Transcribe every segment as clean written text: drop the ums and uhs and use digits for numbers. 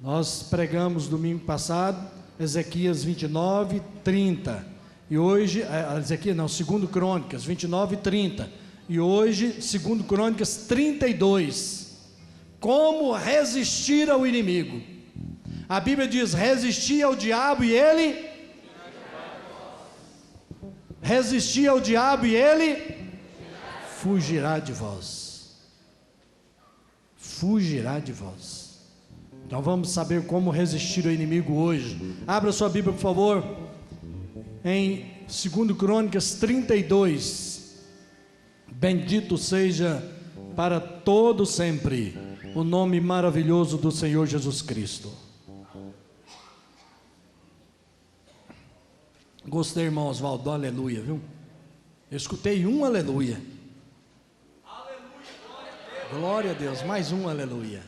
Nós pregamos domingo passado Ezequias 29, 30. E hoje, Ezequias não, 2 Crônicas 29 e 30. E hoje, 2 Crônicas 32. Como resistir ao inimigo? A Bíblia diz: resistir ao diabo e ele... resistir ao diabo e ele... fugirá de vós. Fugirá de vós. Então vamos saber como resistir ao inimigo hoje. Abra sua Bíblia, por favor, em 2 Crônicas 32. Bendito seja para todo sempre o nome maravilhoso do Senhor Jesus Cristo. Gostei, irmão Oswaldo, aleluia, viu? Eu escutei um aleluia. Glória a Deus, mais um aleluia.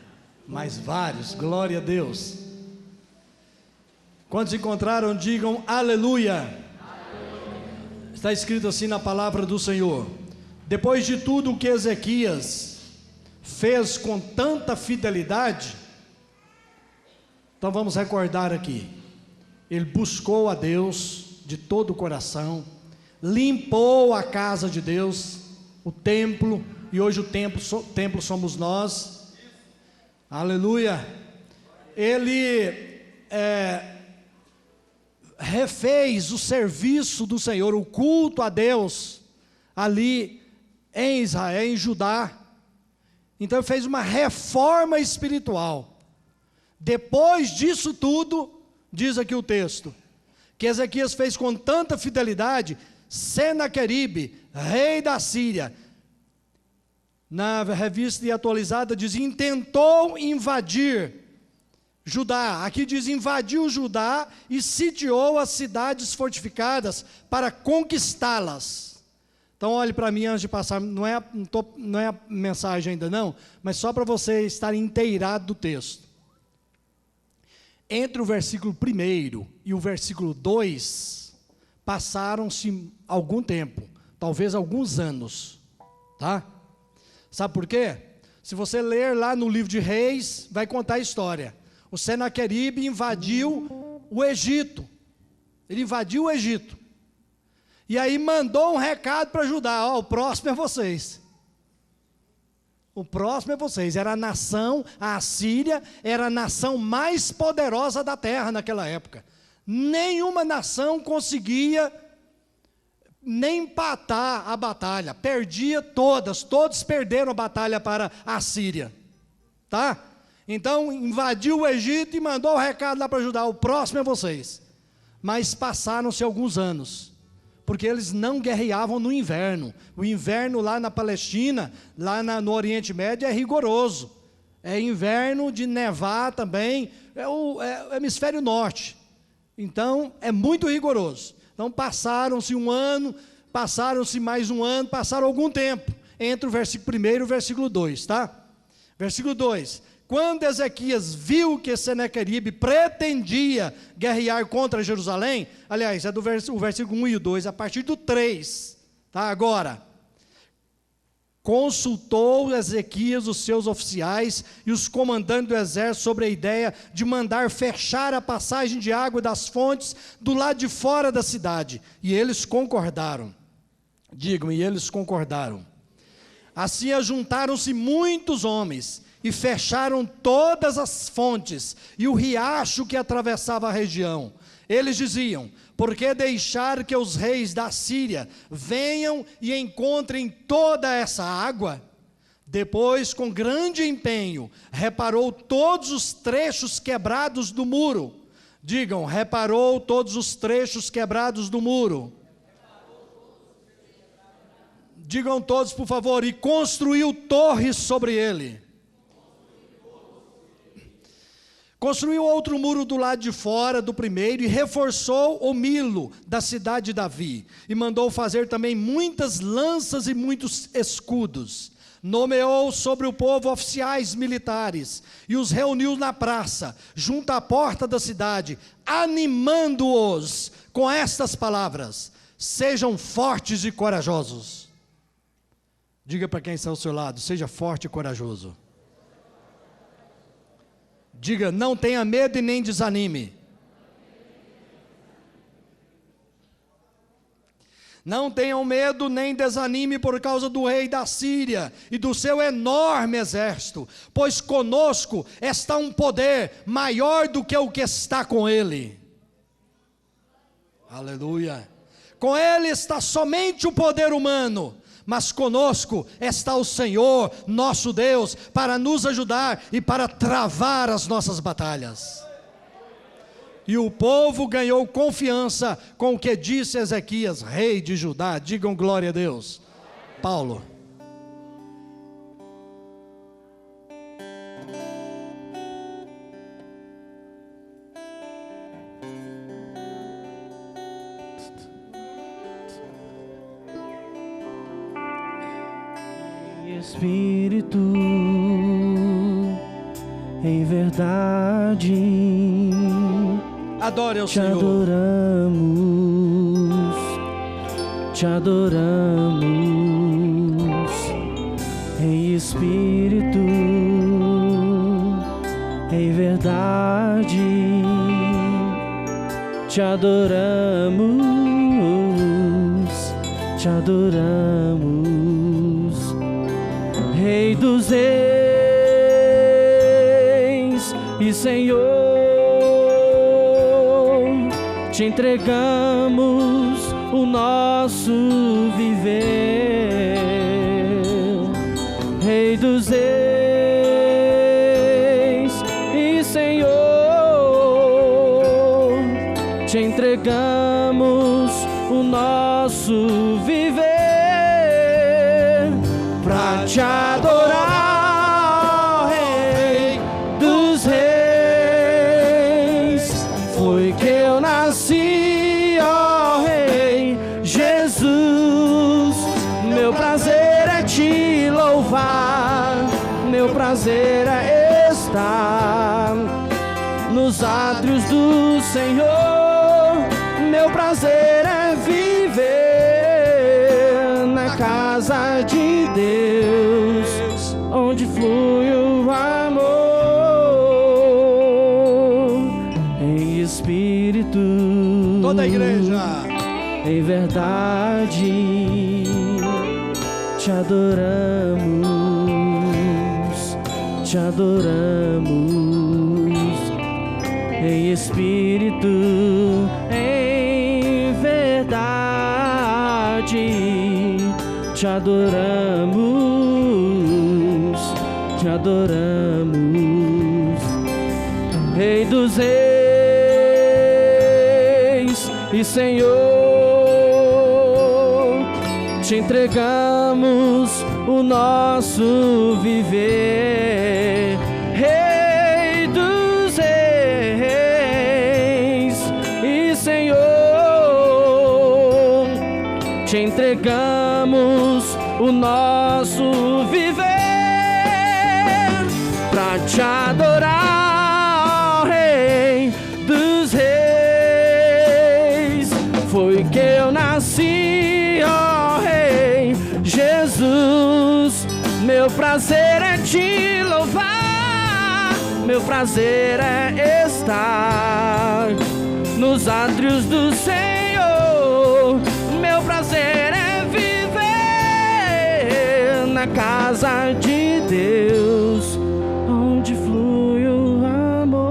Mais vários, glória a Deus. Quantos encontraram, digam aleluia. Aleluia. Está escrito assim na palavra do Senhor: depois de tudo o que Ezequias fez com tanta fidelidade, então vamos recordar aqui, ele buscou a Deus de todo o coração, limpou a casa de Deus, o templo, e hoje o templo somos nós. Aleluia. Ele refez o serviço do Senhor, o culto a Deus ali em Israel, em Judá. Então ele fez uma reforma espiritual. Depois disso tudo, diz aqui o texto, que Ezequias fez com tanta fidelidade, Senaqueribe, rei da Síria, na revista e atualizada diz: intentou invadir Judá. Aqui diz: invadiu Judá e sitiou as cidades fortificadas para conquistá-las. Então olhe para mim antes de passar, não é a mensagem ainda não, mas só para você estar inteirado do texto. Entre o versículo 1 e o versículo 2, passaram-se algum tempo, talvez alguns anos, tá? Sabe por quê? Se você ler lá no livro de Reis, vai contar a história. O Senaqueribe invadiu o Egito. Ele invadiu o Egito. E aí mandou um recado para Judá: ó, o próximo é vocês. O próximo é vocês. Era a nação, a Assíria, era a nação mais poderosa da terra naquela época. Nenhuma nação conseguia nem empatar a batalha, perdia todos perderam a batalha para a Síria, tá? Então invadiu o Egito e mandou o recado lá para Judá: o próximo é vocês. Mas passaram-se alguns anos, porque eles não guerreavam no inverno. O inverno lá na Palestina, lá no Oriente Médio, é rigoroso, é inverno de nevar também, é o hemisfério norte, então é muito rigoroso. Então passaram-se um ano, passaram-se mais um ano, passaram algum tempo, entre o versículo 1 e o versículo 2, tá? Versículo 2: quando Ezequias viu que Senaqueribe pretendia guerrear contra Jerusalém, aliás, é do versículo 1 e o 2, a partir do 3, tá? Agora, consultou Ezequias os seus oficiais e os comandantes do exército sobre a ideia de mandar fechar a passagem de água das fontes do lado de fora da cidade, e eles concordaram. Digam, e eles concordaram. Assim ajuntaram-se muitos homens e fecharam todas as fontes e o riacho que atravessava a região. Eles diziam: por que deixar que os reis da Síria venham e encontrem toda essa água? Depois, com grande empenho, reparou todos os trechos quebrados do muro. Digam, reparou todos os trechos quebrados do muro. Digam todos, por favor: e construiu torres sobre ele. Construiu outro muro do lado de fora do primeiro e reforçou o Milo da cidade de Davi. E mandou fazer também muitas lanças e muitos escudos. Nomeou sobre o povo oficiais militares e os reuniu na praça, junto à porta da cidade, animando-os com estas palavras: sejam fortes e corajosos. Diga para quem está ao seu lado: seja forte e corajoso. Diga, não tenha medo e nem desanime. Não tenham medo nem desanime por causa do rei da Síria e do seu enorme exército, pois conosco está um poder maior do que o que está com ele. Aleluia. Com ele está somente o poder humano, mas conosco está o Senhor, nosso Deus, para nos ajudar e para travar as nossas batalhas. E o povo ganhou confiança com o que disse Ezequias, rei de Judá. Digam glória a Deus. Paulo. Espírito, em verdade, adore ao te Senhor. Te adoramos, em espírito, em verdade, te adoramos, te adoramos. Rei dos reis e Senhor, te entregamos o nosso viver. Rei dos reis e Senhor, te entregamos o nosso viver. Pra te adorar, Rei dos reis, foi que eu nasci, ó Rei Jesus. Meu prazer é te louvar, meu prazer é estar nos átrios do Senhor. Meu prazer é viver na casa de Deus, onde flui o amor, em espírito, Toda a igreja, em verdade, te adoramos, te adoramos, em espírito, em verdade, te adoramos, te adoramos. Rei dos reis e Senhor, te entregamos o nosso viver. Rei dos reis e Senhor, te entregamos o nosso viver. Pra te adorar, Rei dos reis, foi que eu nasci, ó Rei Jesus. Meu prazer é te louvar, meu prazer é estar nos átrios do Senhor. Meu prazer é viver na casa de Deus, onde flui o amor,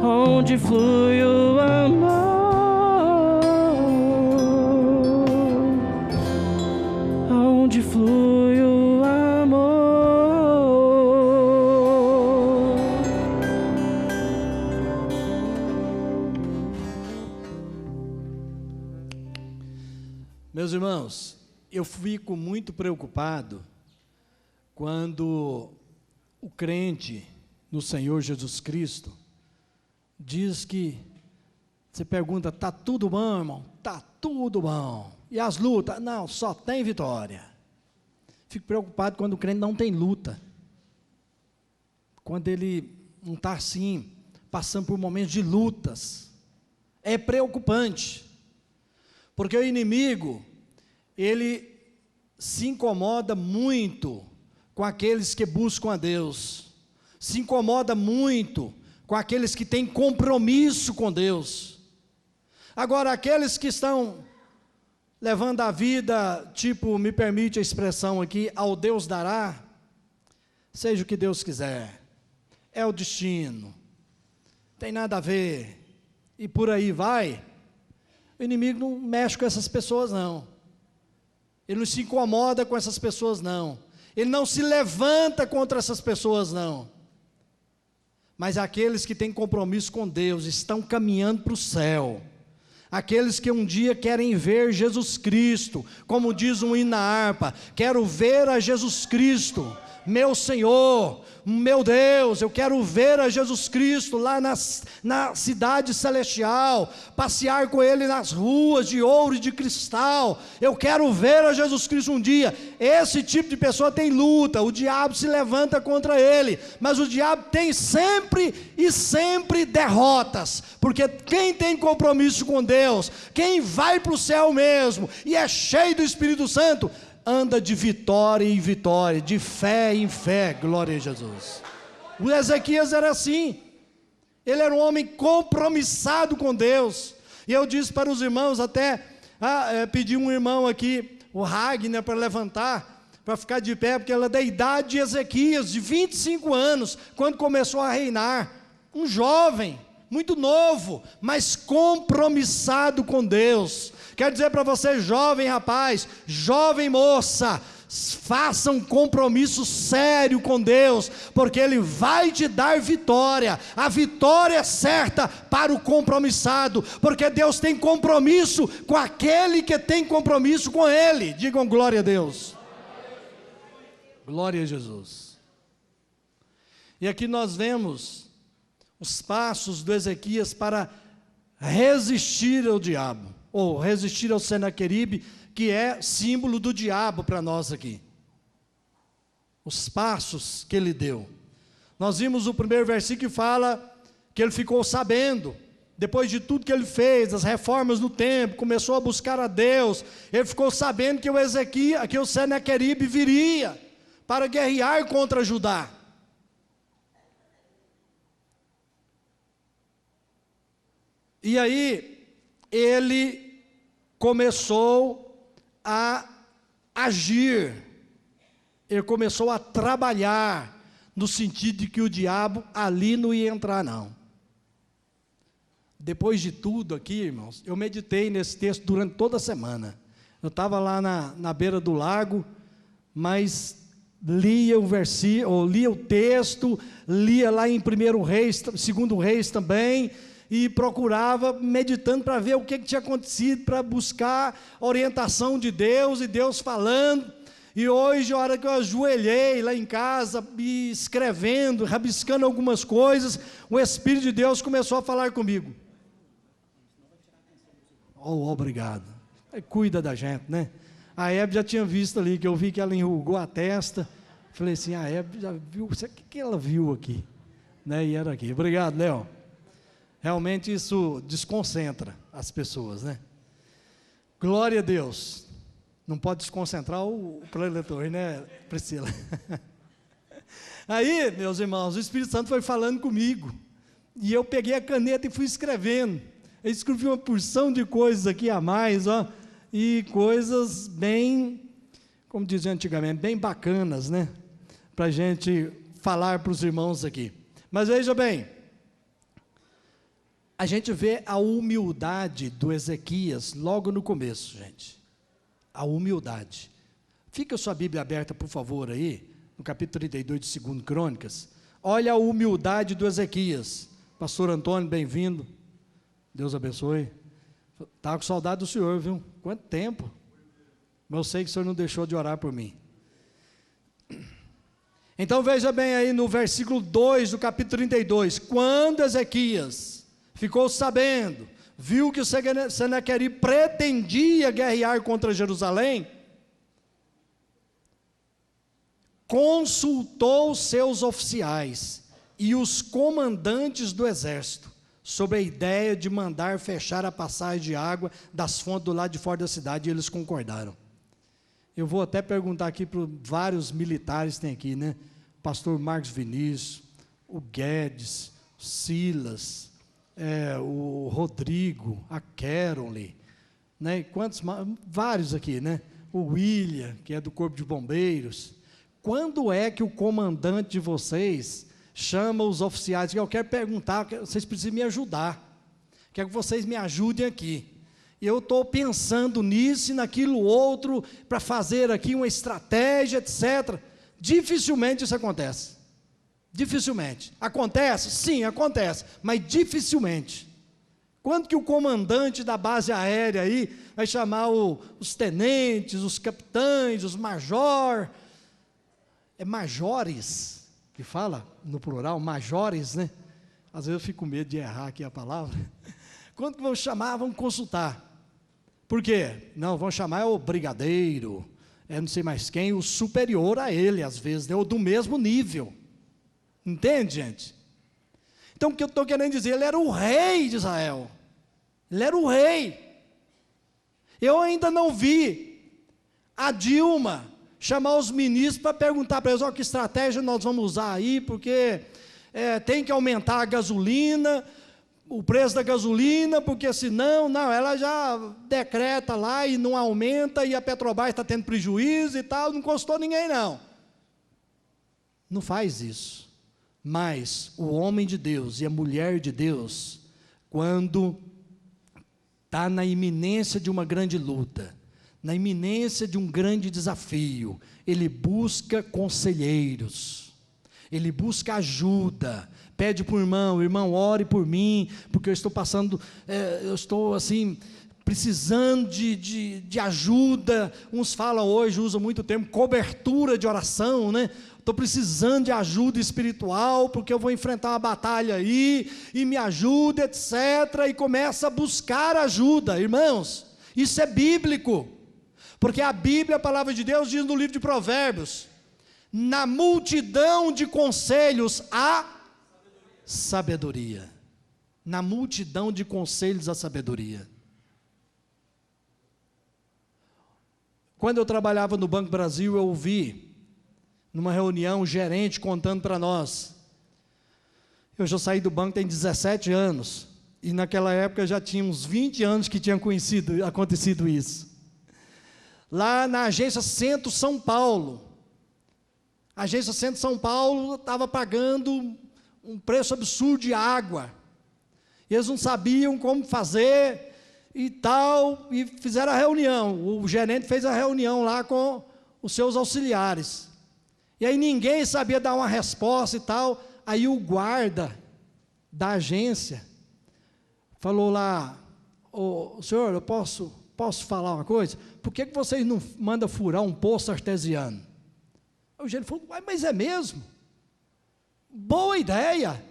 onde flui o amor, onde flui o amor. meus irmãos, eu fico muito preocupado quando o crente no Senhor Jesus Cristo diz que, você pergunta, está tudo bom, irmão? Está tudo bom. E as lutas? Não, só tem vitória. Fico preocupado quando o crente não tem luta, quando ele não está assim, passando por momentos de lutas. É preocupante, porque o inimigo, ele se incomoda muito com aqueles que buscam a Deus, se incomoda muito com aqueles que têm compromisso com Deus. Agora, aqueles que estão levando a vida, tipo, me permite a expressão aqui, ao Deus dará, seja o que Deus quiser, é o destino, tem nada a ver, e por aí vai, o inimigo não mexe com essas pessoas não, ele não se incomoda com essas pessoas não, ele não se levanta contra essas pessoas não, mas aqueles que têm compromisso com Deus, estão caminhando para o céu, aqueles que um dia querem ver Jesus Cristo, como diz um hino na harpa, quero ver a Jesus Cristo, meu Senhor, meu Deus, eu quero ver a Jesus Cristo lá na cidade celestial, passear com Ele nas ruas de ouro e de cristal, eu quero ver a Jesus Cristo um dia. Esse tipo de pessoa tem luta, o diabo se levanta contra ele, mas o diabo tem sempre e sempre derrotas, porque quem tem compromisso com Deus, quem vai para o céu mesmo, e é cheio do Espírito Santo, anda de vitória em vitória, de fé em fé, glória a Jesus. O Ezequias era assim, ele era um homem compromissado com Deus, e eu disse para os irmãos, até pedi um irmão aqui, o Ragner, para levantar, para ficar de pé, porque ela é da idade de Ezequias, de 25 anos, quando começou a reinar, um jovem, muito novo, mas compromissado com Deus. Quero dizer para você, jovem rapaz, jovem moça, faça um compromisso sério com Deus, porque Ele vai te dar vitória, a vitória é certa para o compromissado, porque Deus tem compromisso com aquele que tem compromisso com Ele. Digam glória a Deus. Glória a Jesus. E aqui nós vemos os passos do Ezequias para resistir ao diabo, ou resistir ao Senaqueribe, que é símbolo do diabo para nós aqui. Os passos que ele deu. Nós vimos o primeiro versículo que fala que ele ficou sabendo, depois de tudo que ele fez, as reformas no templo, começou a buscar a Deus, ele ficou sabendo que o Senaqueribe viria para guerrear contra Judá. E aí, ele começou a agir, ele começou a trabalhar, no sentido de que o diabo ali não ia entrar não. Depois de tudo aqui, irmãos, eu meditei nesse texto durante toda a semana. Eu estava lá na beira do lago, mas lia o versículo, ou lia o texto, lia lá em 1 Reis, 2 Reis também, e procurava, meditando para ver o que tinha acontecido, para buscar orientação de Deus, e Deus falando. E hoje, a hora que eu ajoelhei lá em casa, e escrevendo, rabiscando algumas coisas, o Espírito de Deus começou a falar comigo. Oh, obrigado. Cuida da gente, né? A Hebe já tinha visto ali, que eu vi que ela enrugou a testa. Falei assim, a Hebe já viu, o que ela viu aqui? Né? E era aqui. Obrigado, Léo. Realmente isso desconcentra as pessoas, né? Glória a Deus. Não pode desconcentrar o preletor, né, Priscila? Aí, meus irmãos, o Espírito Santo foi falando comigo, e eu peguei a caneta e fui escrevendo. Eu escrevi uma porção de coisas aqui a mais, ó, e coisas bem, como dizia antigamente, bem bacanas, né? Para a gente falar para os irmãos aqui. Mas veja bem, a gente vê a humildade do Ezequias logo no começo, gente. A humildade. Fica a sua Bíblia aberta, por favor, aí, no capítulo 32 de 2 Crônicas. Olha a humildade do Ezequias. Pastor Antônio, bem-vindo. Deus abençoe. Estava com saudade do senhor, viu? Quanto tempo? Mas eu sei que o senhor não deixou de orar por mim. Então veja bem aí no versículo 2 do capítulo 32. Quando Ezequias ficou sabendo, viu que o Senaqueribe pretendia guerrear contra Jerusalém, consultou seus oficiais e os comandantes do exército sobre a ideia de mandar fechar a passagem de água das fontes do lado de fora da cidade, e eles concordaram. Eu vou até perguntar aqui para vários militares que tem aqui, né? O pastor Marcos Vinícius, o Guedes, o Silas, o Rodrigo, a Carole, né? Quantos mais? Vários aqui, né? O William, que é do Corpo de Bombeiros. Quando é que o comandante de vocês chama os oficiais? Eu quero perguntar, vocês precisam me ajudar. Quero que vocês me ajudem aqui. Eu estou pensando nisso e naquilo outro, para fazer aqui uma estratégia, etc. Dificilmente isso acontece. Dificilmente. Acontece? Sim, acontece, mas dificilmente. Quando que o comandante da base aérea aí vai chamar os tenentes, os capitães, os major, majores, que fala no plural, majores, né? Às vezes eu fico com medo de errar aqui a palavra. Quando que vão chamar, vão consultar. Por quê? Não, vão chamar o brigadeiro, não sei mais quem, o superior a ele, às vezes, né? Ou do mesmo nível. Entende, gente? Então, o que eu estou querendo dizer, ele era o rei de Israel. Ele era o rei. Eu ainda não vi a Dilma chamar os ministros para perguntar para eles, que estratégia nós vamos usar aí, porque tem que aumentar a gasolina, o preço da gasolina, porque senão, ela já decreta lá e não aumenta, e a Petrobras está tendo prejuízo e tal, não custou ninguém não. Não faz isso. Mas o homem de Deus e a mulher de Deus, quando está na iminência de uma grande luta, na iminência de um grande desafio, ele busca conselheiros, ele busca ajuda, pede para o irmão, ore por mim, porque eu estou passando, eu estou assim, precisando de ajuda. Uns falam hoje, usam muito tempo, cobertura de oração, né? Estou precisando de ajuda espiritual, porque eu vou enfrentar uma batalha aí, e me ajuda, etc., e começa a buscar ajuda. Irmãos, isso é bíblico, porque a Bíblia, a palavra de Deus, diz no livro de Provérbios, na multidão de conselhos há sabedoria. Na multidão de conselhos há sabedoria. Quando eu trabalhava no Banco Brasil, eu ouvi, numa reunião, o gerente contando para nós. Eu já saí do banco tem 17 anos, e naquela época já tinha uns 20 anos que tinha acontecido isso. Lá na agência Centro São Paulo, a agência Centro São Paulo estava pagando um preço absurdo de água, e eles não sabiam como fazer e tal, e fizeram a reunião. O gerente fez a reunião lá com os seus auxiliares, e aí ninguém sabia dar uma resposta e tal. Aí o guarda da agência falou lá, senhor, eu posso falar uma coisa? Por que vocês não mandam furar um poço artesiano? O gerente falou, mas é mesmo? Boa ideia,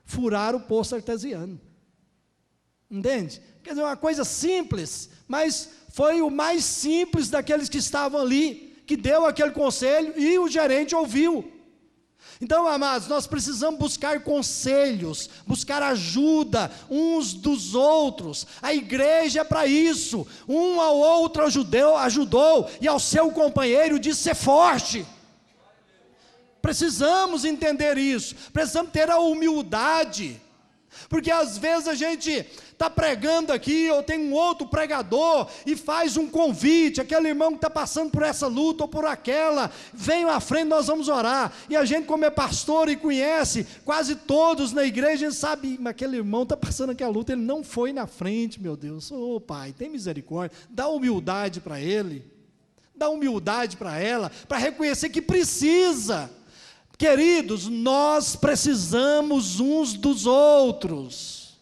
furar o poço artesiano. Entende? Quer dizer, uma coisa simples, mas foi o mais simples daqueles que estavam ali, que deu aquele conselho, e o gerente ouviu. Então, amados, nós precisamos buscar conselhos, buscar ajuda uns dos outros. A igreja é para isso. Um ao outro ajudou, e ao seu companheiro disse ser forte. Precisamos entender isso, precisamos ter a humildade, porque às vezes a gente está pregando aqui, ou tem um outro pregador, e faz um convite, aquele irmão que está passando por essa luta, ou por aquela, venham à frente, nós vamos orar, e a gente, como é pastor e conhece quase todos na igreja, a gente sabe, mas aquele irmão está passando aquela luta, ele não foi na frente, meu Deus, Pai, tem misericórdia, dá humildade para ele, dá humildade para ela, para reconhecer que precisa. Queridos, nós precisamos uns dos outros,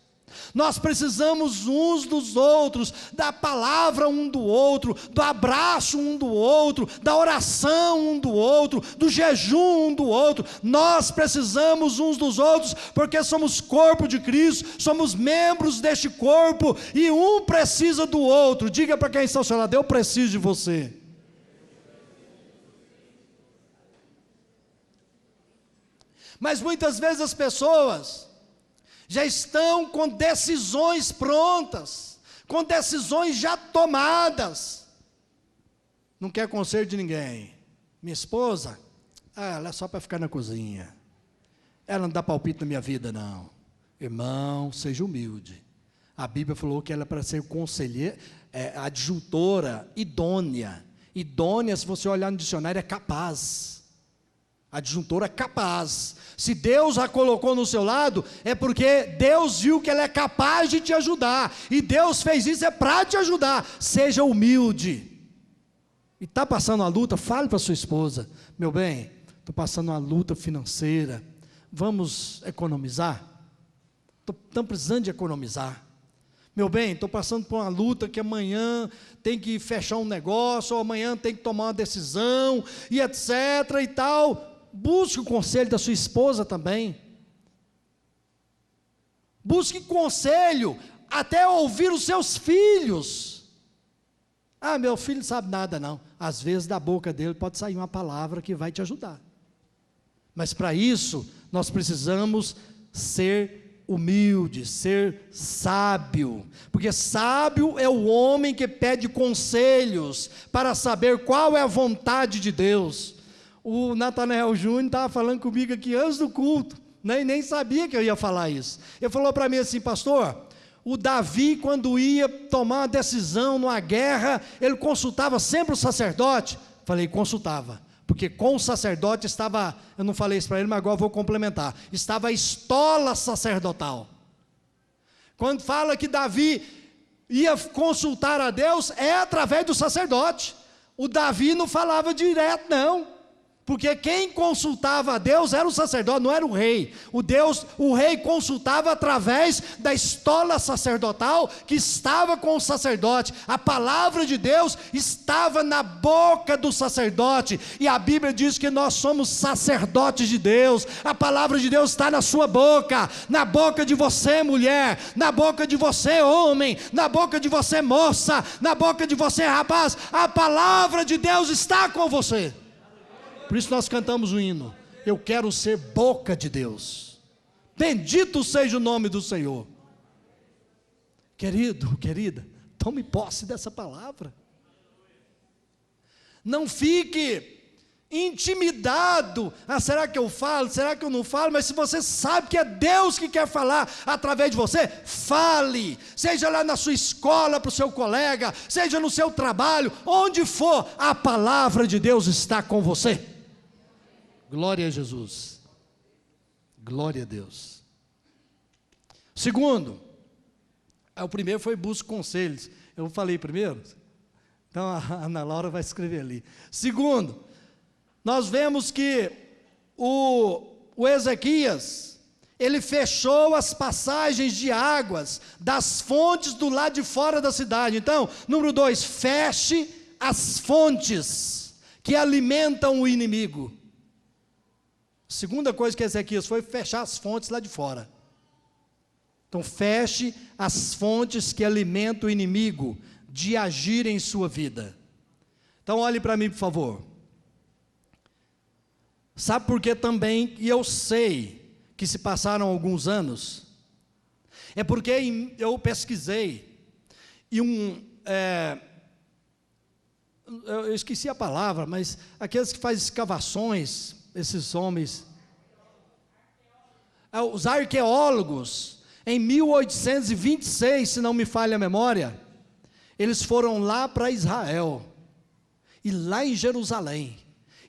nós precisamos uns dos outros, da palavra um do outro, do abraço um do outro, da oração um do outro, do jejum um do outro. Nós precisamos uns dos outros, porque somos corpo de Cristo, somos membros deste corpo, e um precisa do outro. Diga para quem está ao seu lado, eu preciso de você. Mas muitas vezes as pessoas já estão com decisões prontas, com decisões já tomadas. não quer conselho de ninguém. Minha esposa, ela é só para ficar na cozinha. Ela não dá palpite na minha vida, não. Irmão, seja humilde. A Bíblia falou que ela é para ser conselheira, adjutora, idônea. Idônea, se você olhar no dicionário, é capaz. Adjuntora é capaz. Se Deus a colocou no seu lado, é porque Deus viu que ela é capaz de te ajudar. E Deus fez isso para te ajudar. Seja humilde. E está passando uma luta, fale para sua esposa: meu bem, estou passando uma luta financeira, vamos economizar? Estamos precisando de economizar. Meu bem, estou passando por uma luta que amanhã tem que fechar um negócio, ou amanhã tem que tomar uma decisão, e etc. e tal. Busque o conselho da sua esposa também. Busque conselho, até ouvir os seus filhos. Meu filho não sabe nada não. Às vezes da boca dele pode sair uma palavra que vai te ajudar. Mas para isso, nós precisamos ser humilde, ser sábio, porque sábio é o homem que pede conselhos para saber qual é a vontade de Deus. O Natanael Júnior estava falando comigo aqui antes do culto, né? E nem sabia que eu ia falar isso. Ele falou para mim assim: pastor, o Davi, quando ia tomar uma decisão numa guerra, ele consultava sempre o sacerdote. Falei: consultava, porque com o sacerdote estava, eu não falei isso para ele, mas agora vou complementar, estava a estola sacerdotal. Quando fala que Davi ia consultar a Deus, é através do sacerdote. O Davi não falava direto não, porque quem consultava a Deus era o sacerdote, não era o rei. O rei consultava através da estola sacerdotal que estava com o sacerdote. A palavra de Deus estava na boca do sacerdote, e a Bíblia diz que nós somos sacerdotes de Deus. A palavra de Deus está na sua boca, na boca de você, mulher, na boca de você, homem, na boca de você, moça, na boca de você, rapaz. A palavra de Deus está com você. Por isso nós cantamos o hino: eu quero ser boca de Deus. Bendito seja o nome do Senhor. Querido, querida, tome posse dessa palavra. Não fique intimidado: será que eu falo, será que eu não falo? Mas se você sabe que é Deus que quer falar através de você, fale. Seja lá na sua escola, para o seu colega, seja no seu trabalho, onde for, a palavra de Deus está com você. Glória a Jesus. Glória a Deus. Segundo, o primeiro foi busca conselhos. Eu falei primeiro? Então a Ana Laura vai escrever ali. Segundo, nós vemos que o Ezequias, ele fechou as passagens de águas das fontes do lado de fora da cidade. Então, número 2, feche as fontes que alimentam o inimigo. Segunda coisa que Ezequias foi fechar as fontes lá de fora. Então feche as fontes que alimentam o inimigo de agir em sua vida. Então olhe para mim, por favor. Sabe por que também, e eu sei que se passaram alguns anos, é porque eu pesquisei, e eu esqueci a palavra, mas aqueles que fazem escavações, esses homens, os arqueólogos, em 1826, se não me falha a memória, eles foram lá para Israel, e lá em Jerusalém,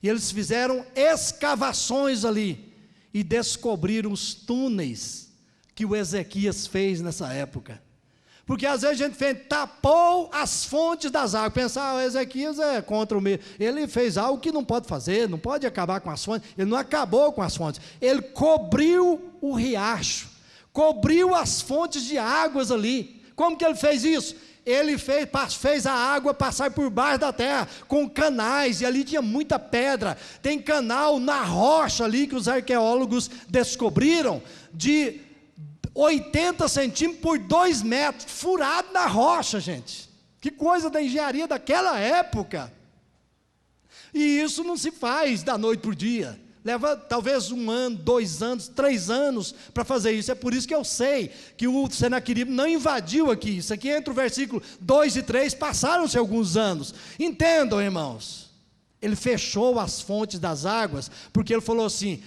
e eles fizeram escavações ali, e descobriram os túneis que o Ezequias fez nessa época. Porque às vezes a gente tapou as fontes das águas, pensar, o Ezequias é contra o meio. Ele fez algo que não pode fazer, não pode acabar com as fontes. Ele não acabou com as fontes, ele cobriu o riacho, cobriu as fontes de águas ali. Como que ele fez isso? Ele fez a água passar por baixo da terra, com canais, e ali tinha muita pedra. Tem canal na rocha ali, que os arqueólogos descobriram, de 80 centímetros por 2 metros, furado na rocha, gente. Que coisa da engenharia daquela época. E isso não se faz da noite para o dia. Leva talvez 1 ano, 2 anos, 3 anos para fazer isso. É por isso que eu sei que o Senaqueribe não invadiu aqui. Isso aqui entre o versículo 2 e 3, passaram-se alguns anos. Entendam, irmãos. Ele fechou as fontes das águas, porque ele falou assim: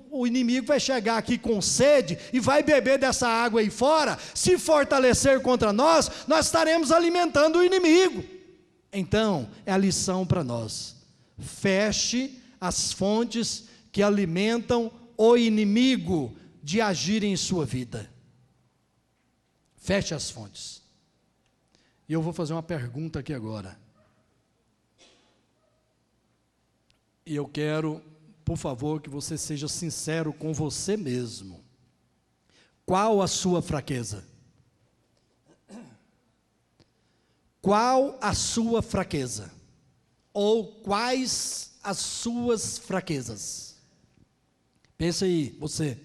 o inimigo vai chegar aqui com sede e vai beber dessa água aí fora. Se fortalecer contra nós, nós estaremos alimentando o inimigo. Então, é a lição para nós: feche as fontes que alimentam o inimigo de agir em sua vida. Feche as fontes. E eu vou fazer uma pergunta aqui agora. E eu quero, por favor, que você seja sincero com você mesmo. Qual a sua fraqueza? Qual a sua fraqueza? Ou quais as suas fraquezas? Pensa aí, você.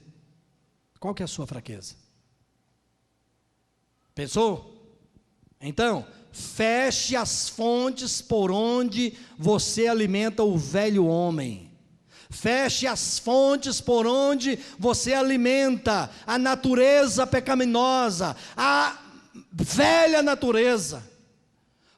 Qual que é a sua fraqueza? Pensou? Então, feche as fontes por onde você alimenta o velho homem. Feche as fontes por onde você alimenta a natureza pecaminosa, a velha natureza.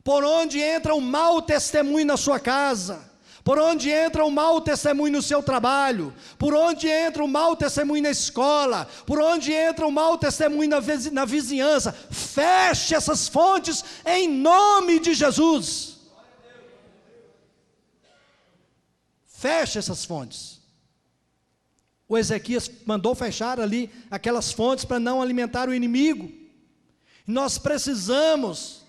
Por onde entra o mau testemunho na sua casa, por onde entra o mau testemunho no seu trabalho, por onde entra o mau testemunho na escola, por onde entra o mau testemunho na vizinhança. Feche essas fontes em nome de Jesus. Feche essas fontes. O Ezequias mandou fechar ali aquelas fontes para não alimentar o inimigo. Nós precisamos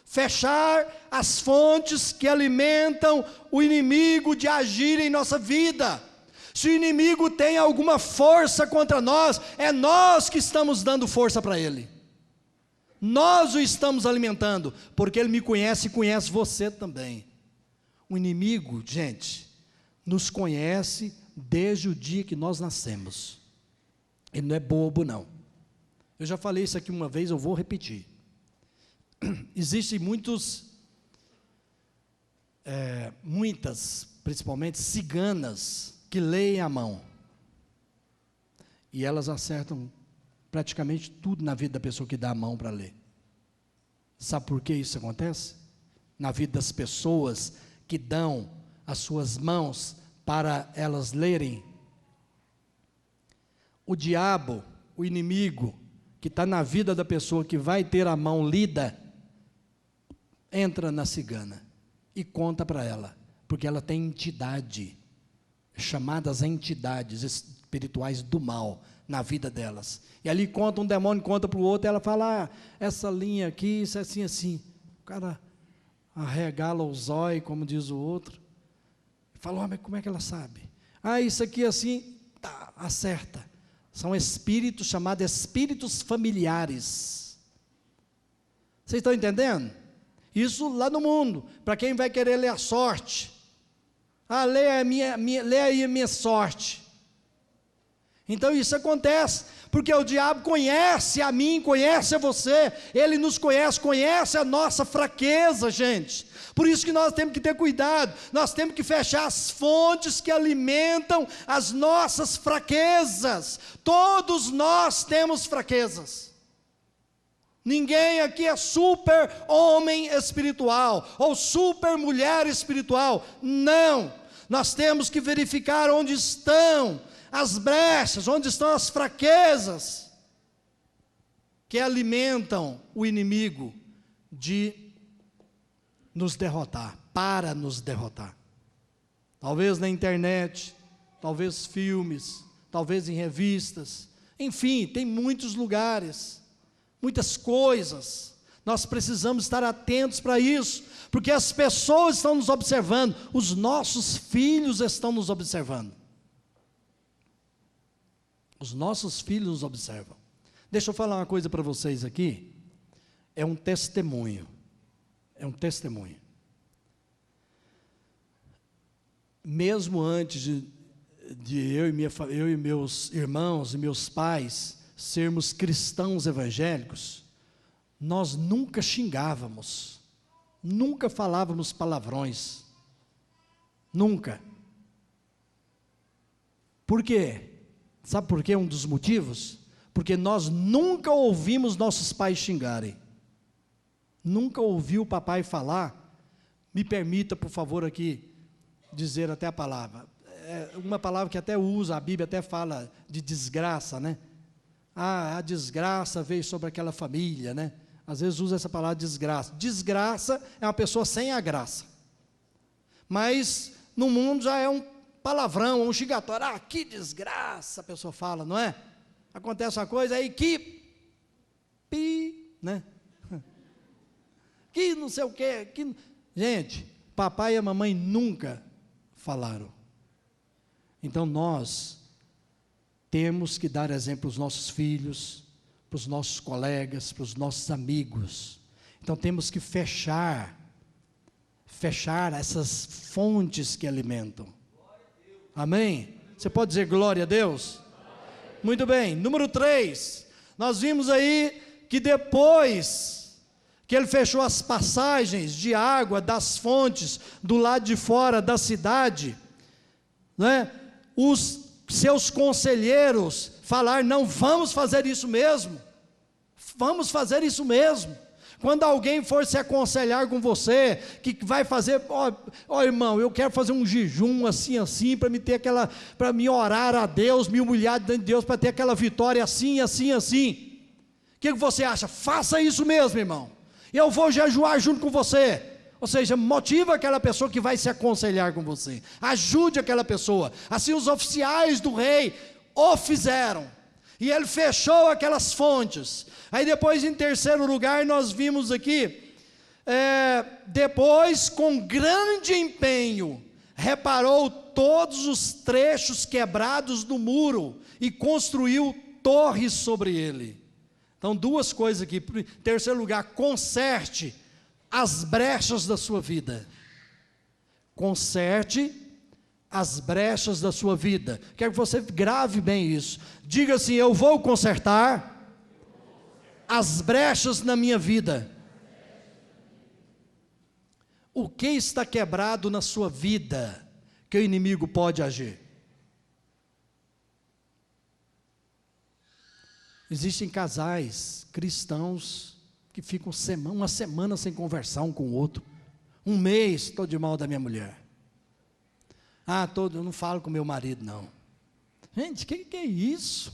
fechar as fontes que alimentam o inimigo de agir em nossa vida. Se o inimigo tem alguma força contra nós, é nós que estamos dando força para ele. Nós o estamos alimentando, porque ele me conhece e conhece você também. O inimigo, gente, nos conhece desde o dia que nós nascemos. Ele não é bobo, não. Eu já falei isso aqui uma vez, eu vou repetir. Existem muitas, principalmente ciganas, que leem a mão. E elas acertam praticamente tudo na vida da pessoa que dá a mão para ler. Sabe por que isso acontece? Na vida das pessoas que dão as suas mãos para elas lerem. O diabo, o inimigo, que está na vida da pessoa que vai ter a mão lida, entra na cigana e conta para ela, porque ela tem entidade, chamadas entidades espirituais do mal na vida delas. E ali conta, um demônio conta para o outro, e ela fala: essa linha aqui, isso é assim, assim. O cara arregala os olhos, como diz o outro, fala: mas como é que ela sabe? Isso aqui assim, tá, acerta. São espíritos chamados espíritos familiares. Vocês estão entendendo? Isso lá no mundo, para quem vai querer ler a sorte. Lê aí a minha sorte. Então isso acontece, porque o diabo conhece a mim, conhece a você, ele nos conhece, conhece a nossa fraqueza, gente. Por isso que nós temos que ter cuidado, nós temos que fechar as fontes que alimentam as nossas fraquezas. Todos nós temos fraquezas. Ninguém aqui é super homem espiritual, ou super mulher espiritual, não. Nós temos que verificar onde estão as brechas, onde estão as fraquezas, que alimentam o inimigo de nos derrotar, para nos derrotar. Talvez na internet, talvez filmes, talvez em revistas, enfim, tem muitos lugares, muitas coisas. Nós precisamos estar atentos para isso, porque as pessoas estão nos observando, os nossos filhos estão nos observando. Os nossos filhos nos observam. Deixa eu falar uma coisa para vocês aqui, é um testemunho, mesmo antes de eu e meus irmãos e meus pais sermos cristãos evangélicos, nós nunca xingávamos, nunca falávamos palavrões, nunca. Por quê? Sabe por quê? Um dos motivos? Porque nós nunca ouvimos nossos pais xingarem. Nunca ouviu o papai falar, me permita, por favor, aqui, dizer até a palavra. É uma palavra que até usa, a Bíblia até fala de desgraça, né? Ah, a desgraça veio sobre aquela família, né? Às vezes usa essa palavra desgraça. Desgraça é uma pessoa sem a graça. Mas no mundo já é um palavrão, um xingatório. Ah, que desgraça, a pessoa fala, não é? Acontece uma coisa aí né? Que não sei o quê. Gente, papai e a mamãe nunca falaram. Então nós temos que dar exemplo aos nossos filhos, para os nossos colegas, para os nossos amigos. Então temos que fechar essas fontes que alimentam. Amém? Você pode dizer glória a Deus? Muito bem. Número 3, nós vimos aí que depois que ele fechou as passagens de água das fontes do lado de fora da cidade, né, os seus conselheiros falaram: não, vamos fazer isso mesmo, vamos fazer isso mesmo. Quando alguém for se aconselhar com você, que vai fazer, ó irmão, eu quero fazer um jejum assim, para me ter aquela, para me orar a Deus, me humilhar diante de Deus, para ter aquela vitória assim. O que você acha? Faça isso mesmo, irmão. Eu vou jejuar junto com você. Ou seja, motiva aquela pessoa que vai se aconselhar com você. Ajude aquela pessoa. Assim os oficiais do rei o fizeram. E ele fechou aquelas fontes. Aí depois, em terceiro lugar, nós vimos aqui, depois, com grande empenho, reparou todos os trechos quebrados do muro e construiu torres sobre ele. Então, duas coisas aqui. Em terceiro lugar, conserte as brechas da sua vida. Conserte as brechas da sua vida. Quero que você grave bem isso. Diga assim: eu vou consertar as brechas na minha vida. O que está quebrado na sua vida que o inimigo pode agir? Existem casais cristãos que ficam uma semana sem conversar um com o outro. Um mês, estou de mal da minha mulher. Eu não falo com meu marido, não. Gente, que é isso?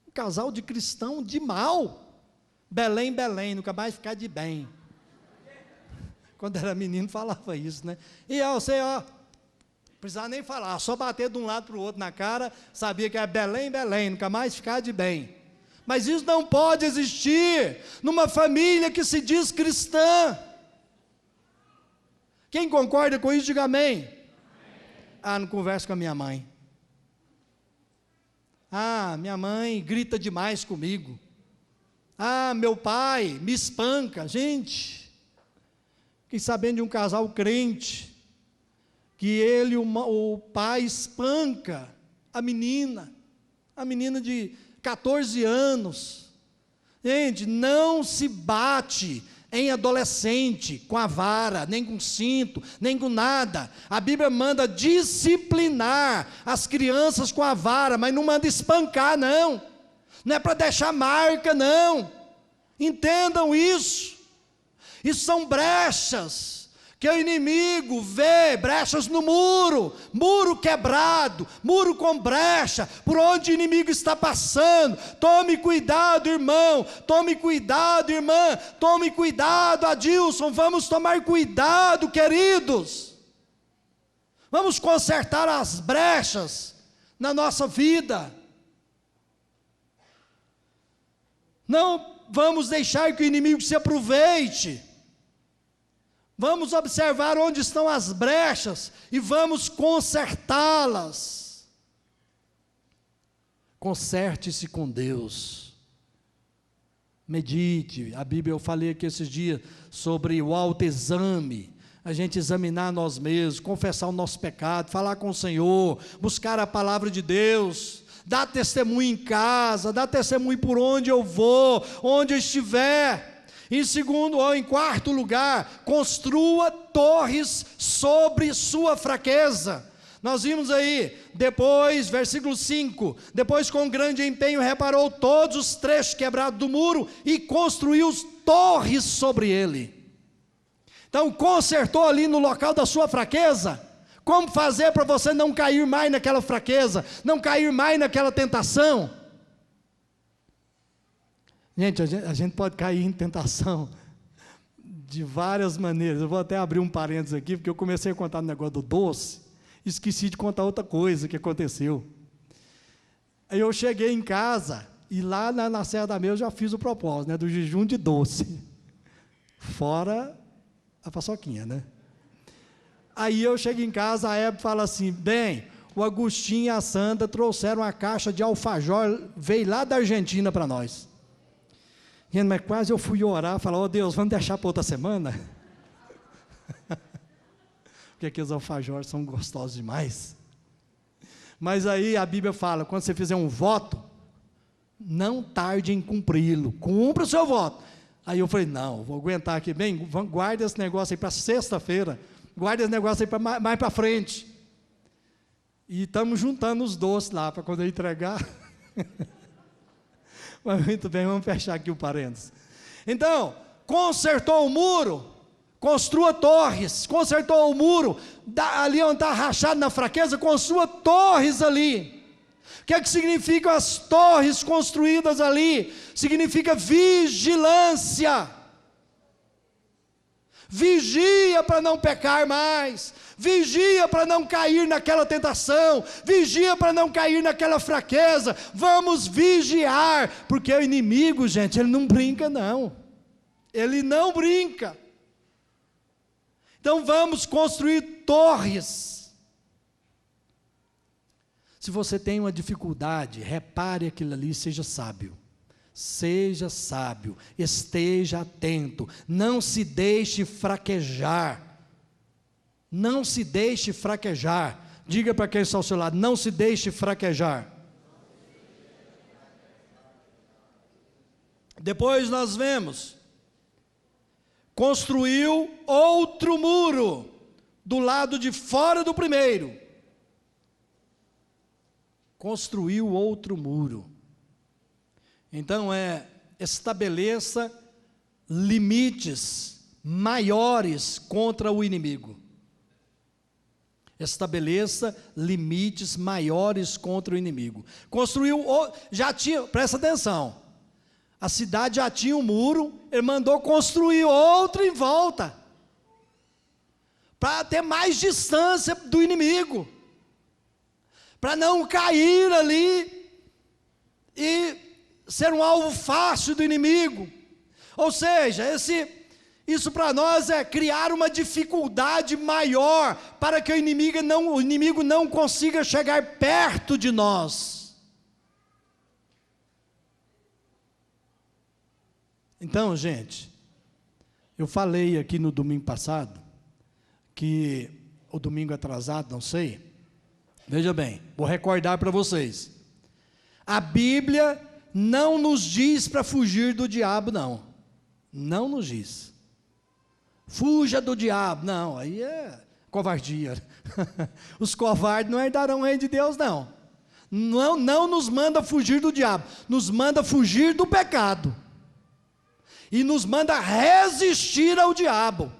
Um casal de cristão de mal. Belém, nunca mais ficar de bem. Quando era menino falava isso, né? E você, não precisava nem falar, só bater de um lado para o outro na cara, sabia que era Belém, nunca mais ficar de bem. Mas isso não pode existir numa família que se diz cristã. Quem concorda com isso, diga amém. Não converso com a minha mãe. Minha mãe grita demais comigo. Meu pai me espanca. Gente, fiquei sabendo de um casal crente, que o pai espanca a menina de 14 anos. Gente, não se bate em adolescente com a vara, nem com cinto, nem com nada. A Bíblia manda disciplinar as crianças com a vara, mas não manda espancar, não. Não é para deixar marca, não. Entendam isso. Isso são brechas que o inimigo vê, brechas no muro quebrado, muro com brecha, por onde o inimigo está passando. Tome cuidado, irmão, tome cuidado, irmã, tome cuidado, Adilson, vamos tomar cuidado, queridos. Vamos consertar as brechas na nossa vida. Não vamos deixar que o inimigo se aproveite. Vamos observar onde estão as brechas e vamos consertá-las. Conserte-se com Deus. Medite. A Bíblia, eu falei aqui esses dias sobre o autoexame. A gente examinar nós mesmos, confessar o nosso pecado, falar com o Senhor, buscar a palavra de Deus. Dá testemunho em casa, dá testemunho por onde eu vou, onde eu estiver. Em quarto lugar, construa torres sobre sua fraqueza. Nós vimos aí, depois, versículo 5, depois com grande empenho reparou todos os trechos quebrados do muro e construiu torres sobre ele. Então consertou ali no local da sua fraqueza. Como fazer para você não cair mais naquela fraqueza, não cair mais naquela tentação? Gente, a gente pode cair em tentação de várias maneiras. Eu vou até abrir um parênteses aqui, porque eu comecei a contar o negócio do doce, esqueci de contar outra coisa que aconteceu. Aí eu cheguei em casa, e lá na Serra da Meia eu já fiz o propósito, né, do jejum de doce, fora a paçoquinha, né? Aí eu chego em casa, a Hebe fala assim, bem, o Agostinho e a Sandra trouxeram uma caixa de alfajor, veio lá da Argentina para nós. Gente, mas quase eu fui orar, falar, ó Deus, vamos deixar para outra semana? Porque aqueles alfajores são gostosos demais. Mas aí a Bíblia fala, quando você fizer um voto, não tarde em cumpri-lo, cumpra o seu voto. Aí eu falei, não, vou aguentar aqui, bem, guarda esse negócio aí para sexta-feira, guarda esse negócio aí para mais para frente. E estamos juntando os doces lá, para quando eu entregar. Mas muito bem, vamos fechar aqui o parênteses. Então, consertou o muro, construa torres, consertou o muro, ali onde está rachado na fraqueza, construa torres ali. O que é que significam as torres construídas ali? Significa vigilância. Vigia para não pecar mais, vigia para não cair naquela tentação, vigia para não cair naquela fraqueza. Vamos vigiar, porque o inimigo, gente, ele não brinca não, ele não brinca. Então vamos construir torres. Se você tem uma dificuldade, repare aquilo ali, seja sábio. Seja sábio, esteja atento, não se deixe fraquejar, não se deixe fraquejar. Diga para quem está ao seu lado, não se deixe fraquejar. Depois nós vemos, construiu outro muro, do lado de fora do primeiro, construiu outro muro. Então estabeleça limites maiores contra o inimigo. Estabeleça limites maiores contra o inimigo. Construiu, já tinha, presta atenção, a cidade já tinha um muro, ele mandou construir outro em volta, para ter mais distância do inimigo, para não cair ali e ser um alvo fácil do inimigo. Ou seja, isso para nós é criar uma dificuldade maior, para que o inimigo não consiga chegar perto de nós. Então, gente, eu falei aqui no domingo passado, que o domingo atrasado, não sei, veja bem, vou recordar para vocês, a Bíblia não nos diz para fugir do diabo, não. Não nos diz. Fuja do diabo. Não, aí é covardia. Os covardes não herdarão o reino de Deus, não. Não nos manda fugir do diabo. Nos manda fugir do pecado. E nos manda resistir ao diabo.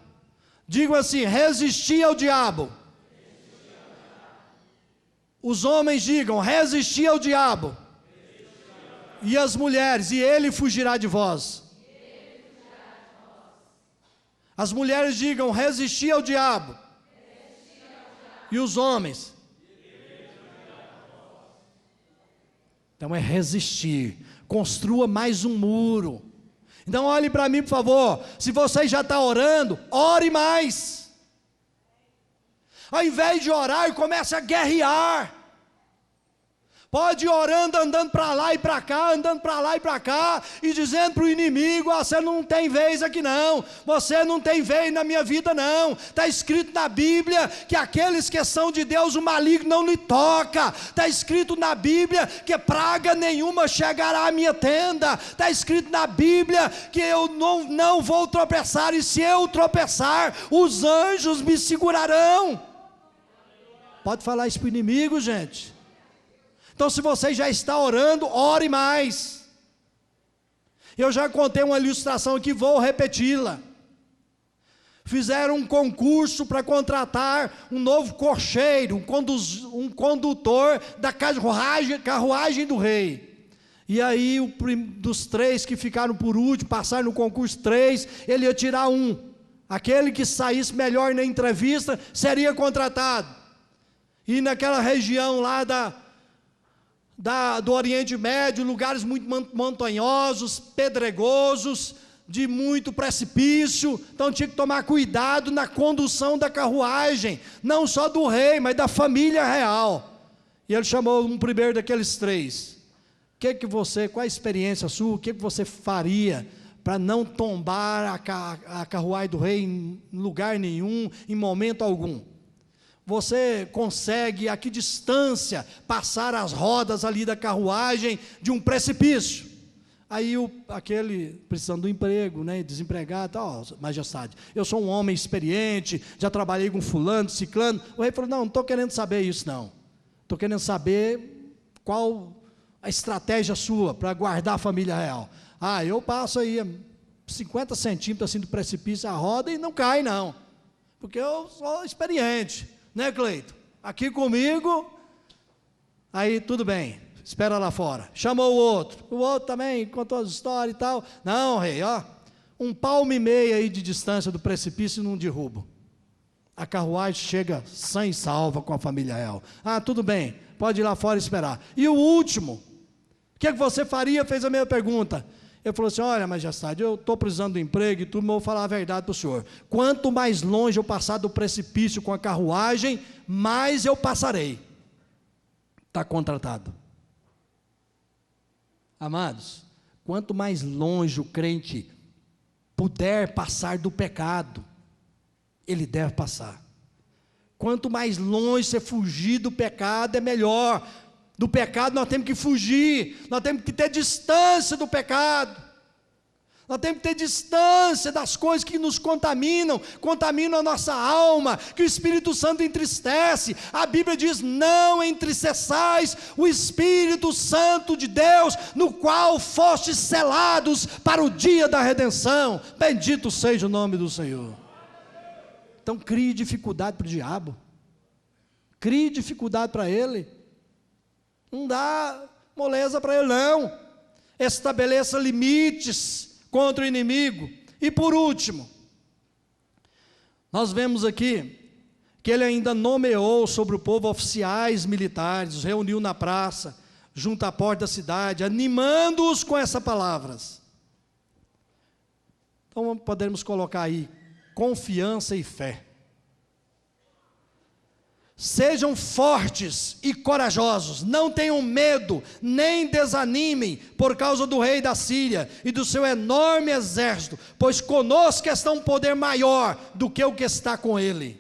Digo assim, resistir ao diabo. Os homens digam, resistir ao diabo. E as mulheres, e ele fugirá de vós. As mulheres digam, resistir ao diabo. E os homens? Então é resistir. Construa mais um muro. Então olhe para mim, por favor. Se você já está orando, ore mais. Ao invés de orar, comece a guerrear. Pode ir orando, andando para lá e para cá, andando para lá e para cá, e dizendo para o inimigo, você não tem vez aqui não, você não tem vez na minha vida não. Está escrito na Bíblia, que aqueles que são de Deus, o maligno não lhe toca. Está escrito na Bíblia, que praga nenhuma chegará à minha tenda. Está escrito na Bíblia, que eu não vou tropeçar, e se eu tropeçar, os anjos me segurarão. Pode falar isso para o inimigo, gente. Então, se você já está orando, ore mais. Eu já contei uma ilustração aqui, vou repeti-la. Fizeram um concurso para contratar um novo cocheiro, um condutor da carruagem do rei. E aí, dos 3 que ficaram por último, passaram no concurso 3, ele ia tirar um. Aquele que saísse melhor na entrevista seria contratado. E naquela região lá do Oriente Médio, lugares muito montanhosos, pedregosos, de muito precipício, então tinha que tomar cuidado na condução da carruagem, não só do rei, mas da família real. E ele chamou um primeiro daqueles 3. Qual a experiência sua, o que você faria para não tombar a carruagem do rei em lugar nenhum, em momento algum? Você consegue a que distância passar as rodas ali da carruagem de um precipício? Aí aquele precisando do emprego, né, desempregado, majestade, eu sou um homem experiente, já trabalhei com fulano, ciclano. O rei falou, não estou querendo saber isso não. Estou querendo saber qual a estratégia sua para guardar a família real. Eu passo aí 50 centímetros assim do precipício a roda e não cai não, porque eu sou experiente, né, Cleito? Aqui comigo, aí tudo bem, espera lá fora. Chamou o outro também contou as histórias e tal. Não, rei, 1,5 palmo aí de distância do precipício e não derrubo. A carruagem chega sã e salva com a família real. Tudo bem, pode ir lá fora esperar. E o último, o que você faria? Fez a mesma pergunta. Ele falou assim, olha, majestade, eu estou precisando de emprego e tudo, mas vou falar a verdade para o senhor. Quanto mais longe eu passar do precipício com a carruagem, mais eu passarei. Está contratado. Amados, quanto mais longe o crente puder passar do pecado, ele deve passar. Quanto mais longe você fugir do pecado, é melhor. Do pecado nós temos que fugir, nós temos que ter distância do pecado, nós temos que ter distância das coisas que nos contaminam a nossa alma, que o Espírito Santo entristece. A Bíblia diz, não entristeçais o Espírito Santo de Deus, no qual fostes selados para o dia da redenção. Bendito seja o nome do Senhor. Então crie dificuldade para o diabo, crie dificuldade para ele. Não dá moleza para ele não. Estabeleça limites contra o inimigo. E por último, nós vemos aqui que ele ainda nomeou sobre o povo oficiais militares, os reuniu na praça, junto à porta da cidade, animando-os com essas palavras. Então podemos colocar aí, confiança e fé. Sejam fortes e corajosos, não tenham medo, nem desanimem por causa do rei da Síria e do seu enorme exército, pois conosco está um poder maior do que o que está com ele.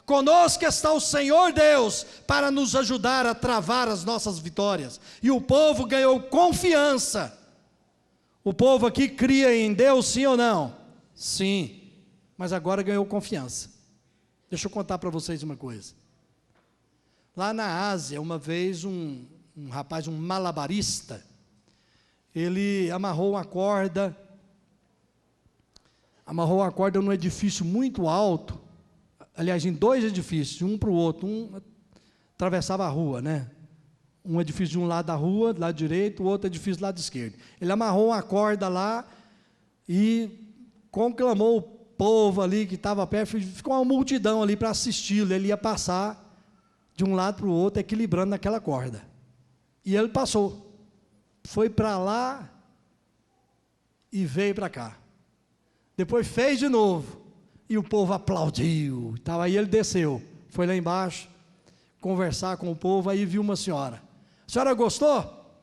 Conosco está o Senhor Deus para nos ajudar a travar as nossas vitórias. E o povo ganhou confiança. O povo aqui cria em Deus, sim ou não? Sim, mas agora ganhou confiança. Deixa eu contar para vocês uma coisa. Lá na Ásia, uma vez um rapaz, um malabarista, ele amarrou uma corda num edifício muito alto, aliás, em 2 edifícios, um para o outro, um atravessava a rua, né? Um edifício de um lado da rua, do lado direito, o outro edifício do lado esquerdo. Ele amarrou uma corda lá e conclamou o povo ali que estava perto, ficou uma multidão ali para assisti-lo. Ele ia passar de um lado para o outro, equilibrando naquela corda. E ele passou, foi para lá e veio para cá. Depois fez de novo, e o povo aplaudiu. Aí ele desceu, foi lá embaixo, conversar com o povo, aí viu uma senhora. A senhora gostou?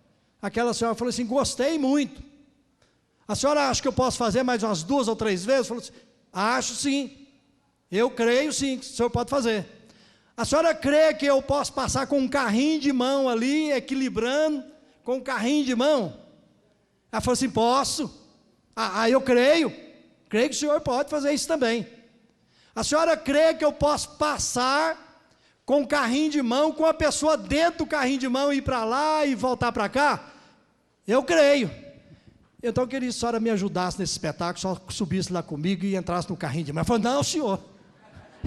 Aquela senhora falou assim, gostei muito. A senhora acha que eu posso fazer mais umas 2 ou 3 vezes? Falou assim, acho sim, eu creio sim, que o senhor pode fazer. A senhora crê que eu posso passar com um carrinho de mão ali, equilibrando, com um carrinho de mão? Ela falou assim, posso. Eu creio que o senhor pode fazer isso também. A senhora crê que eu posso passar com um carrinho de mão, com a pessoa dentro do carrinho de mão, ir para lá e voltar para cá? Eu creio. Então eu queria que a senhora me ajudasse nesse espetáculo, só subisse lá comigo e entrasse no carrinho de mão. Eu falei, não, senhor,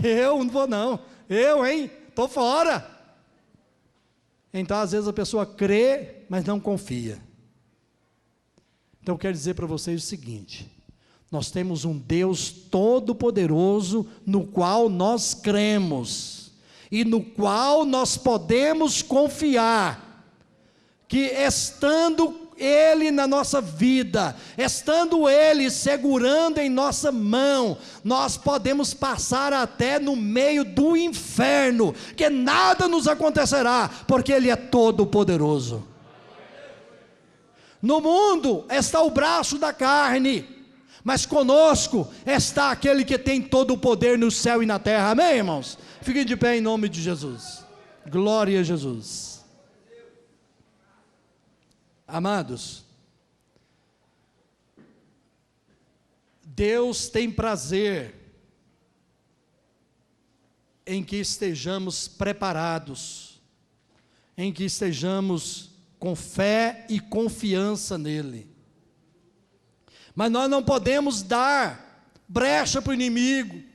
eu não vou não, estou fora. Então às vezes a pessoa crê, mas não confia. Então eu quero dizer para vocês o seguinte: nós temos um Deus todo-poderoso no qual nós cremos e no qual nós podemos confiar, que estando Ele na nossa vida, estando Ele segurando em nossa mão, nós podemos passar até no meio do inferno, que nada nos acontecerá, porque Ele é todo-poderoso. No mundo está o braço da carne, mas conosco está aquele que tem todo o poder no céu e na terra. Amém, irmãos? Fiquem de pé em nome de Jesus. Glória a Jesus. Amados, Deus tem prazer em que estejamos preparados, em que estejamos com fé e confiança nele. Mas nós não podemos dar brecha para o inimigo,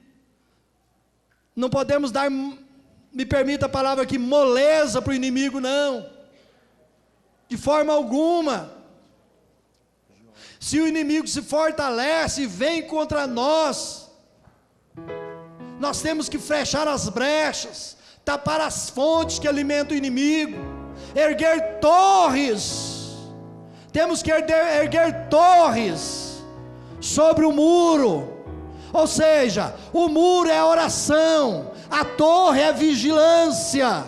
não podemos dar, me permita a palavra aqui, moleza para o inimigo, não, de forma alguma. Se o inimigo se fortalece e vem contra nós, nós temos que fechar as brechas, tapar as fontes que alimentam o inimigo, erguer torres, temos que erguer torres sobre o muro, ou seja, o muro é a oração, a torre é a vigilância.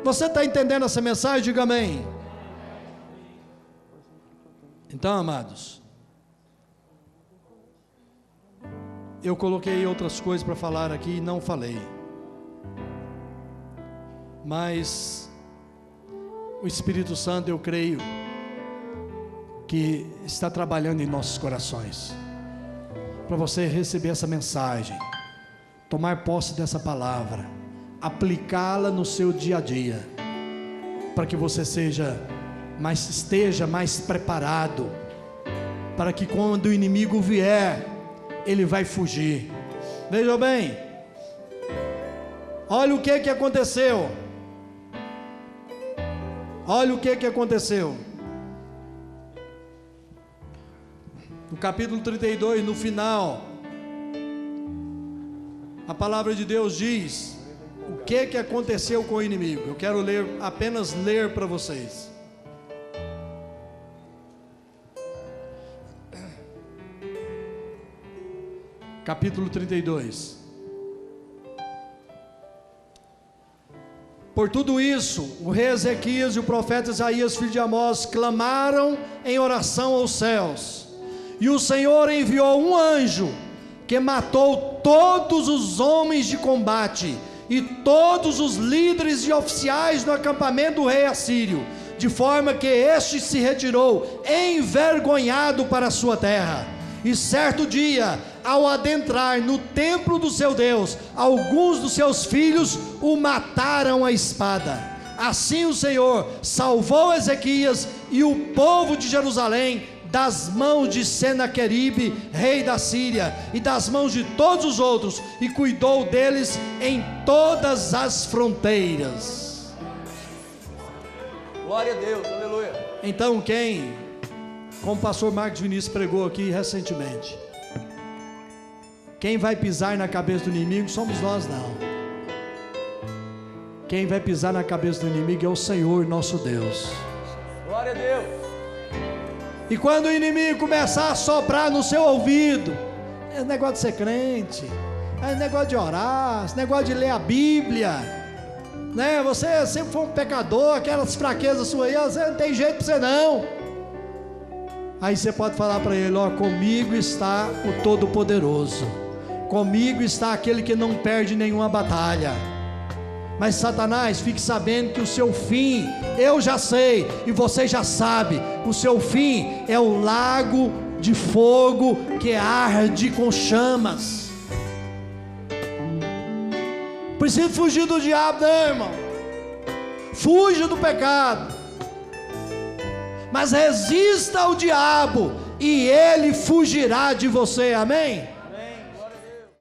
Você está entendendo essa mensagem? Diga amém. Então, amados, eu coloquei outras coisas para falar aqui e não falei, mas o Espírito Santo, eu creio que está trabalhando em nossos corações, para você receber essa mensagem, tomar posse dessa palavra, aplicá-la no seu dia a dia, para que você esteja mais preparado, para que quando o inimigo vier, ele vai fugir. Veja bem, olha o que aconteceu, olha o que aconteceu, no capítulo 32, no final, a palavra de Deus diz o que aconteceu com o inimigo. Eu quero apenas ler para vocês. Capítulo 32. Por tudo isso, o rei Ezequias e o profeta Isaías, filho de Amós, clamaram em oração aos céus, e o Senhor enviou um anjo, que matou todos os homens de combate, e todos os líderes e oficiais do acampamento do rei assírio, de forma que este se retirou envergonhado para a sua terra. E certo dia, ao adentrar no templo do seu Deus, alguns dos seus filhos o mataram à espada. Assim o Senhor salvou Ezequias e o povo de Jerusalém das mãos de Senaqueribe, rei da Síria, e das mãos de todos os outros, e cuidou deles em todas as fronteiras. Glória a Deus, aleluia. Então como o pastor Marcos Vinícius pregou aqui recentemente, quem vai pisar na cabeça do inimigo somos nós não. Quem vai pisar na cabeça do inimigo é o Senhor nosso Deus. Glória a Deus. E quando o inimigo começar a soprar no seu ouvido, esse negócio de ser crente, esse negócio de orar, esse negócio de ler a Bíblia, né? Você sempre foi um pecador, aquelas fraquezas suas aí, você não tem jeito para você não. Aí você pode falar para ele: ó, comigo está o Todo-Poderoso, comigo está aquele que não perde nenhuma batalha. Mas Satanás, fique sabendo que o seu fim, eu já sei, e você já sabe, o seu fim é o lago de fogo que arde com chamas. Por precisa fugir do diabo, não, irmão. Fuja do pecado. Mas resista ao diabo e ele fugirá de você, amém?